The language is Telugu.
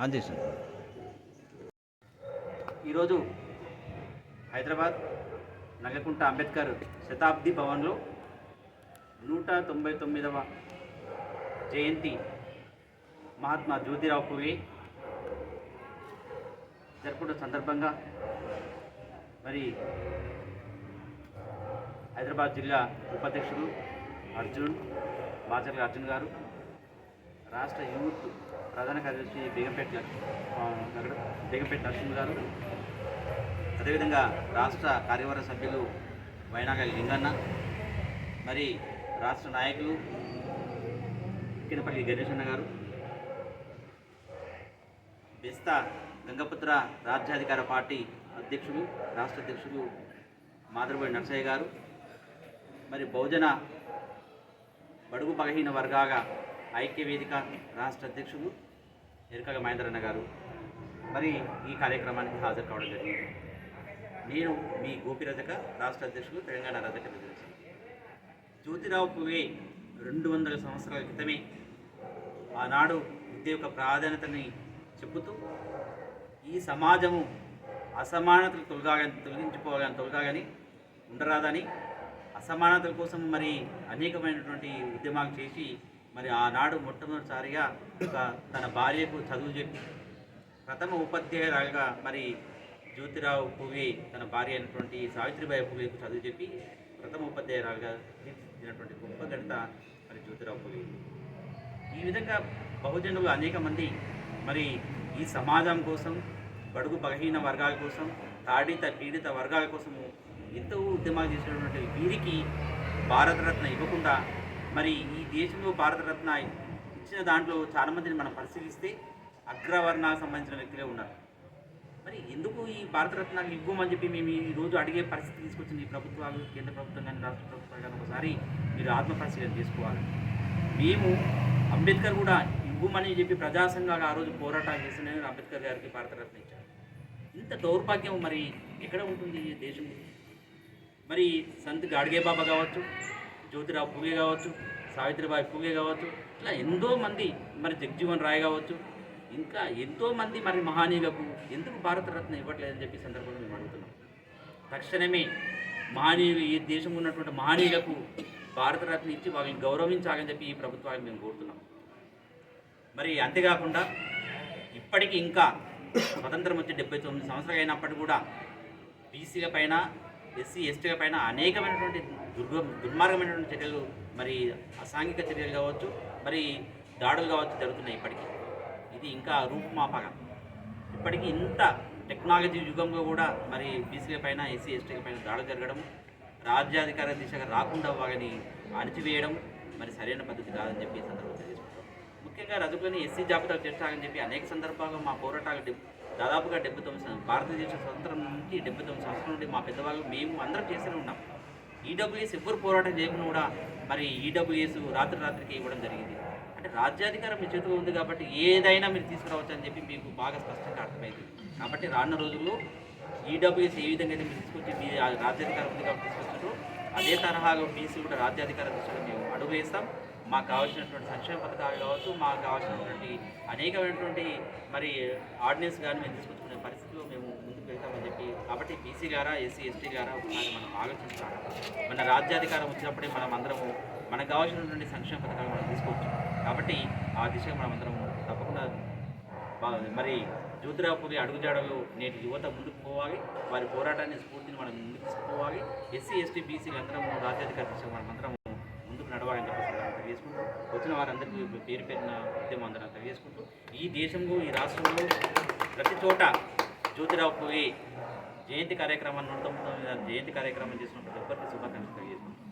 అందిస్తుంది. ఈరోజు హైదరాబాద్ నగకుంట అంబేద్కర్ శతాబ్ది భవన్లో 199వ జయంతి మహాత్మా జ్యోతిరావు పూలే జరుపుకున్న సందర్భంగా మరి హైదరాబాద్ జిల్లా ఉపాధ్యక్షుడు బాచర్ల అర్జున్ గారు, రాష్ట్ర యూత్ ప్రధాన కార్యదర్శి బేగంపేట నరసింహ గారు, అదేవిధంగా రాష్ట్ర కార్యవర్గ సభ్యులు వైనాగ లింగన్న, మరి రాష్ట్ర నాయకులు కినపల్లి గణేశన్న గారు, బెస్తా గంగపుత్ర రాజ్యాధికార పార్టీ అధ్యక్షులు రాష్ట్ర అధ్యక్షులు మాధురబోయి నర్సయ్య గారు, మరి బహుజన బడుగు బలహీన వర్గాల ఐక్య వేదిక రాష్ట్ర అధ్యక్షులు ఎరుకగ మహేంద్రన్న గారు మరి ఈ కార్యక్రమానికి హాజరు కావడం జరిగింది. నేను మీ గోపి రజక, రాష్ట్ర అధ్యక్షులు తెలంగాణ రజక ఫెడరేషన్. జ్యోతిరావు పూలే 200 సంవత్సరాల క్రితమే ఆనాడు విద్య యొక్క ప్రాధాన్యతని చెబుతూ ఈ సమాజము అసమానతలు తొలగాలని ఉండరాదని, అసమానతల కోసం మరి అనేకమైనటువంటి ఉద్యమాలు చేసి మరి ఆనాడు మొట్టమొదటిసారిగా తన భార్యకు చదువు చెప్పి ప్రథమ ఉపాధ్యాయురాలుగా మరి జ్యోతిరావు పూలే తన భార్య అయినటువంటి సావిత్రిబాయి పూలేకు చదువు చెప్పి ప్రథమ ఉపాధ్యాయురాలుగా తీర్చిదిద్దినటువంటి గొప్ప ఘనత మరి జ్యోతిరావు పూలే. ఈ విధంగా బహుజనులు అనేక మంది మరి ఈ సమాజం కోసం, బడుగు బలహీన వర్గాల కోసం, తాడిత పీడిత వర్గాల కోసము ఎంతో ఉద్యమాలు చేసినటువంటి వీరికి భారతరత్న ఇవ్వకుండా మరి ఈ దేశంలో భారతరత్న ఇచ్చిన దాంట్లో చాలామందిని మనం పరిశీలిస్తే అగ్రవర్ణాలకు సంబంధించిన వ్యక్తులే ఉన్నారు. మరి ఎందుకు ఈ భారతరత్నాలు ఇవ్వమని చెప్పి మేము ఈరోజు అడిగే పరిస్థితి తీసుకొచ్చింది ఈ ప్రభుత్వాలు, కేంద్ర ప్రభుత్వం కానీ రాష్ట్ర ప్రభుత్వాలు కానీ ఒకసారి మీరు ఆత్మపరిశీలన చేసుకోవాలి. మేము అంబేద్కర్ కూడా ఇవ్వమని చెప్పి ప్రజా సంఘాలు ఆ రోజు పోరాటాలు చేసిన అంబేద్కర్ గారికి భారతరత్న ఇచ్చారు. ఇంత దౌర్భాగ్యం మరి ఎక్కడ ఉంటుంది ఈ దేశం? మరి సంత్ గాడ్గే బాబా కావచ్చు, జ్యోతిరావు పూలే కావచ్చు, సావిత్రిబాయి పూలే కావచ్చు, ఇట్లా ఎంతో మంది, మరి జగ్జీవన్ రాయ్ కావచ్చు, ఇంకా ఎంతోమంది మరి మహనీయులకు ఎందుకు భారతరత్న ఇవ్వట్లేదని చెప్పి సందర్భంగా మేము అడుగుతున్నాం. తక్షణమే మహనీయులు, ఈ దేశంలో ఉన్నటువంటి మహనీయులకు భారతరత్న ఇచ్చి వాళ్ళని గౌరవించాలని చెప్పి ఈ ప్రభుత్వాన్ని మేము కోరుతున్నాం. మరి అంతేకాకుండా ఇప్పటికీ ఇంకా స్వతంత్రం వచ్చి 79 సంవత్సరాలు అయినప్పటికీ కూడా బీసీల పైన, ఎస్సీ ఎస్టీల పైన అనేకమైనటువంటి దుర్మార్గమైనటువంటి చర్యలు, మరి అసాంఘిక చర్యలు కావచ్చు, మరి దాడులు కావచ్చు జరుగుతున్నాయి. ఇప్పటికీ ఇది ఇంకా రూపుమాపగా ఇప్పటికీ ఇంత టెక్నాలజీ యుగంలో కూడా మరి బీసీల పైన, ఎస్సీ ఎస్టీల పైన దాడులు జరగడం, రాజ్యాధికార దిశగా రాకుండా వాళ్ళని అణిచివేయడం మరి సరైన పద్ధతి కాదని చెప్పి ఈ సందర్భంగా తెలియజేసుకుంటాం. ముఖ్యంగా రజకులని ఎస్సీ జాబితాలు చేర్చాలని చెప్పి అనేక సందర్భాల్లో మా పోరాటాలు దాదాపుగా 79 భారతదేశ స్వతంత్రం నుంచి 79 సంవత్సరాల నుండి మా పెద్దవాళ్ళు మేము అందరం చేస్తూనే ఉన్నాం. ఈడబ్ల్యూఎస్ ఎవ్వరు పోరాటం చేయకుండా కూడా మరి ఈడబ్ల్యూఎస్ రాత్రికి ఇవ్వడం జరిగింది. అంటే రాజ్యాధికారం మీ చేతిలో ఉంది కాబట్టి ఏదైనా మీరు తీసుకురావచ్చు అని చెప్పి మీకు బాగా స్పష్టంగా అర్థమైంది. కాబట్టి రానున్న రోజుల్లో ఈడబ్ల్యూఎస్ ఏ విధంగా అయితే మీరు తీసుకొచ్చి మీ రాజ్యాధికారం ఉంది కాబట్టి తీసుకొచ్చారో అదే తరహాలో బీసీ కూడా రాజ్యాధికార దిశగా మేము అడుగు వేస్తాం. మాకు కావాల్సినటువంటి సంక్షేమ పథకాలు కావచ్చు, మాకు కావాల్సినటువంటి అనేకమైనటువంటి మరి ఆర్డినెన్స్ కానీ మేము తీసుకొచ్చుకునే పరిస్థితిలో మేము ముందుకు వెళ్తామని చెప్పి, కాబట్టి బీసీ గారా, ఎస్సీ ఎస్టీ గారా ఒకసారి మనం ఆలోచించాలి. మన రాజ్యాధికారం వచ్చినప్పుడే మనం అందరము మనకు కావాల్సినటువంటి సంక్షేమ పథకాలు మనం తీసుకోవచ్చు. కాబట్టి ఆ దిశగా మనం అందరం తప్పకుండా మరి జ్యోతిరావు పూలే అడుగుజాడలు నేటి యువత ముందుకు పోవాలి. వారి పోరాటాన్ని స్ఫూర్తిని మనం ముందుకు తీసుకుపోవాలి. ఎస్సీ ఎస్టీ బీసీలు అందరం రాజ్యాధికార దిశగా మనం అందరం ముందుకు నడవాలని చెప్పేసి తెలియజేసుకుంటూ, వచ్చిన వారందరికీ పేరు పేరున ఉద్యమం అందరం తెలియజేసుకుంటూ, ఈ దేశంలో, ఈ రాష్ట్రంలో ప్రతి చోట జ్యోతిరావు పూలే జయంతి కార్యక్రమాన్ని 199వ జయంతి కార్యక్రమం చేసినప్పుడు ఎవరికి శుభాకాంక్షలు తెలియజేసుకుంటాం.